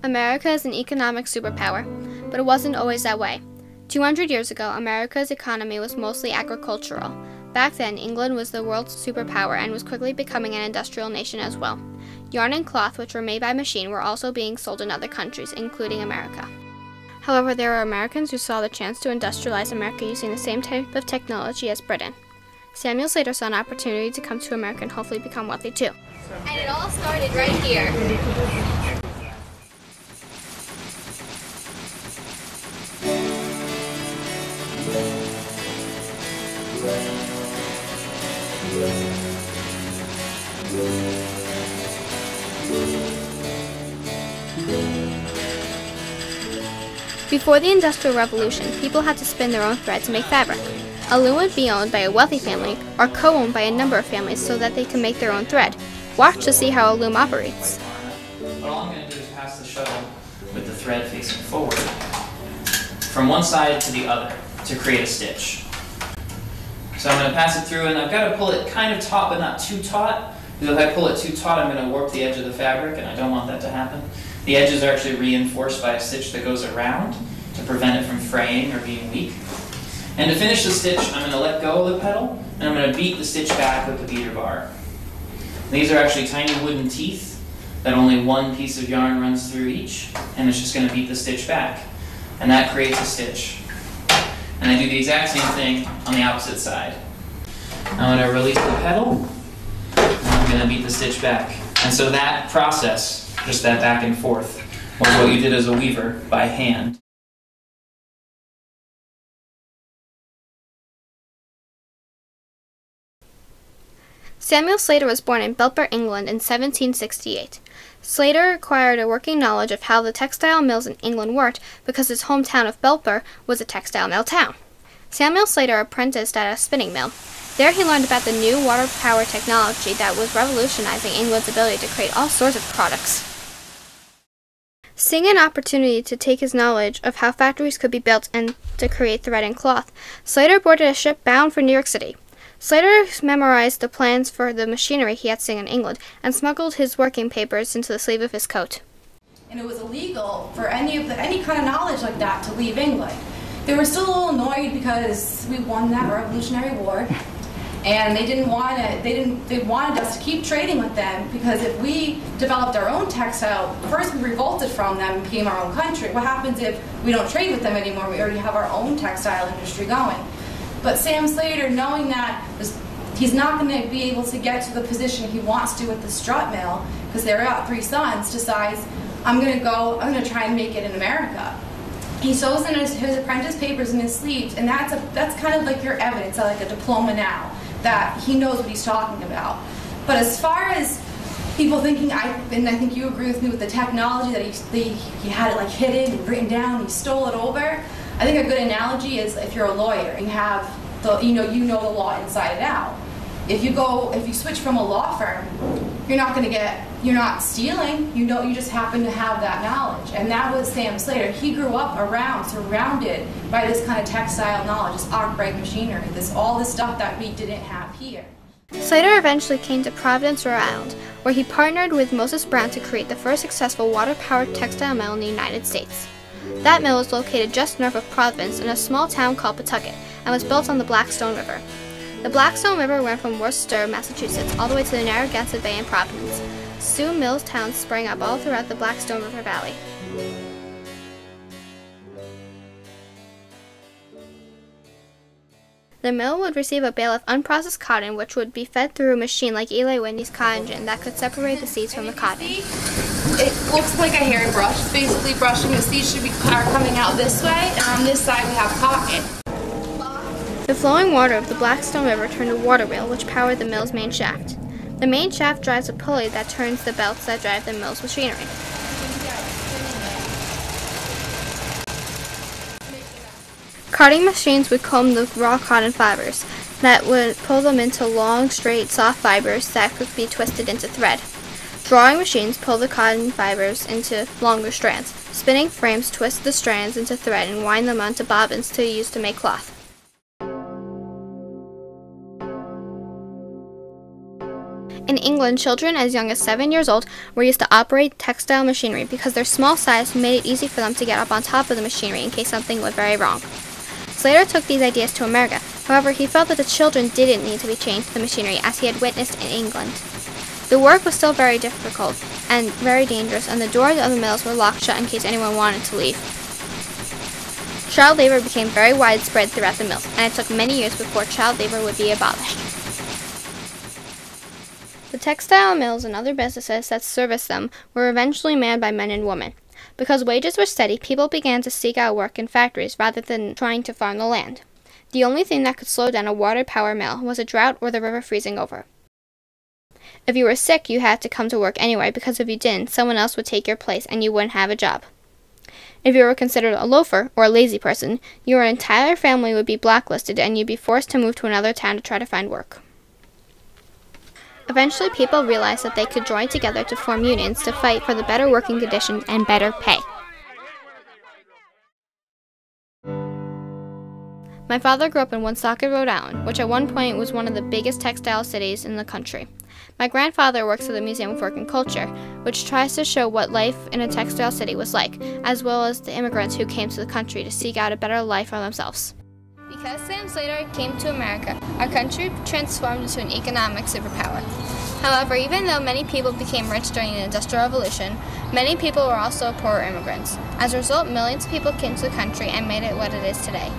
America is an economic superpower, but it wasn't always that way. 200 years ago, America's economy was mostly agricultural. Back then, England was the world's superpower and was quickly becoming an industrial nation as well. Yarn and cloth, which were made by machine, were also being sold in other countries, including America. However, there were Americans who saw the chance to industrialize America using the same type of technology as Britain. Samuel Slater saw an opportunity to come to America and hopefully become wealthy too. And it all started right here. Before the Industrial Revolution, people had to spin their own thread to make fabric. A loom would be owned by a wealthy family or co-owned by a number of families so that they can make their own thread. Watch to see how a loom operates. What all I'm going to do is pass the shuttle with the thread facing forward from one side to the other to create a stitch. So I'm going to pass it through, and I've got to pull it kind of taut but not too taut, because if I pull it too taut I'm going to warp the edge of the fabric, and I don't want that to happen. The edges are actually reinforced by a stitch that goes around to prevent it from fraying or being weak. And to finish the stitch, I'm going to let go of the pedal, and I'm going to beat the stitch back with the beater bar. These are actually tiny wooden teeth that only one piece of yarn runs through each, and it's just going to beat the stitch back. And that creates a stitch. And I do the exact same thing on the opposite side. I'm going to release the pedal, and I'm going to beat the stitch back. And so that process, just that back and forth, was what you did as a weaver by hand. Samuel Slater was born in Belper, England in 1768. Slater acquired a working knowledge of how the textile mills in England worked because his hometown of Belper was a textile mill town. Samuel Slater apprenticed at a spinning mill. There he learned about the new water-power technology that was revolutionizing England's ability to create all sorts of products. Seeing an opportunity to take his knowledge of how factories could be built and to create thread and cloth, Slater boarded a ship bound for New York City. Slater memorized the plans for the machinery he had seen in England and smuggled his working papers into the sleeve of his coat. And it was illegal for any kind of knowledge like that to leave England. They were still a little annoyed because we won that Revolutionary War, and they didn't want it. They wanted us to keep trading with them, because if we developed our own textile, first we revolted from them and became our own country. What happens if we don't trade with them anymore? We already have our own textile industry going. But Sam Slater, knowing that he's not going to be able to get to the position he wants to with the strut mill, because they're out 3 sons, decides, I'm going to try and make it in America. He sews in his apprentice papers in his sleeves, and that's kind of like your evidence, like a diploma now, that he knows what he's talking about. But as far as people thinking, and I think you agree with me with the technology that he had it like hidden and written down, he stole it over. I think a good analogy is if you're a lawyer and you have you know the law inside and out. If you switch from a law firm, you're not stealing. You just happen to have that knowledge. And that was Sam Slater. He grew up surrounded by this kind of textile knowledge, this arc-break machinery, all this stuff that we didn't have here. Slater eventually came to Providence, Rhode Island, where he partnered with Moses Brown to create the first successful water-powered textile mill in the United States. That mill was located just north of Providence in a small town called Pawtucket and was built on the Blackstone River. The Blackstone River went from Worcester, Massachusetts, all the way to the Narragansett Bay in Providence. Soon, mills towns sprang up all throughout the Blackstone River Valley. The mill would receive a bale of unprocessed cotton, which would be fed through a machine like Eli Whitney's cotton gin that could separate the seeds from the cotton. It looks like a hairbrush. It's basically brushing. The seeds are coming out this way, and on this side we have cotton. The flowing water of the Blackstone River turned a water wheel, which powered the mill's main shaft. The main shaft drives a pulley that turns the belts that drive the mill's machinery. Carding machines would comb the raw cotton fibers that would pull them into long, straight, soft fibers that could be twisted into thread. Drawing machines pull the cotton fibers into longer strands. Spinning frames twist the strands into thread and wind them onto bobbins to use to make cloth. In In England, children as young as 7 years old were used to operate textile machinery because their small size made it easy for them to get up on top of the machinery in case something went very wrong. Slater took these ideas to America. However, he felt that the children didn't need to be chained to the machinery as he had witnessed in England. The work was still very difficult and very dangerous, and the doors of the mills were locked shut in case anyone wanted to leave. Child labor became very widespread throughout the mills, and it took many years before child labor would be abolished. The textile mills and other businesses that serviced them were eventually manned by men and women. Because wages were steady, people began to seek out work in factories rather than trying to farm the land. The only thing that could slow down a water power mill was a drought or the river freezing over. If you were sick, you had to come to work anyway, because if you didn't, someone else would take your place and you wouldn't have a job. If you were considered a loafer or a lazy person, your entire family would be blacklisted and you'd be forced to move to another town to try to find work. Eventually, people realized that they could join together to form unions to fight for the better working conditions and better pay. My father grew up in Woonsocket, Rhode Island, which at one point was one of the biggest textile cities in the country. My grandfather works at the Museum of Work and Culture, which tries to show what life in a textile city was like, as well as the immigrants who came to the country to seek out a better life for themselves. Because Samuel Slater came to America, our country transformed into an economic superpower. However, even though many people became rich during the Industrial Revolution, many people were also poor immigrants. As a result, millions of people came to the country and made it what it is today.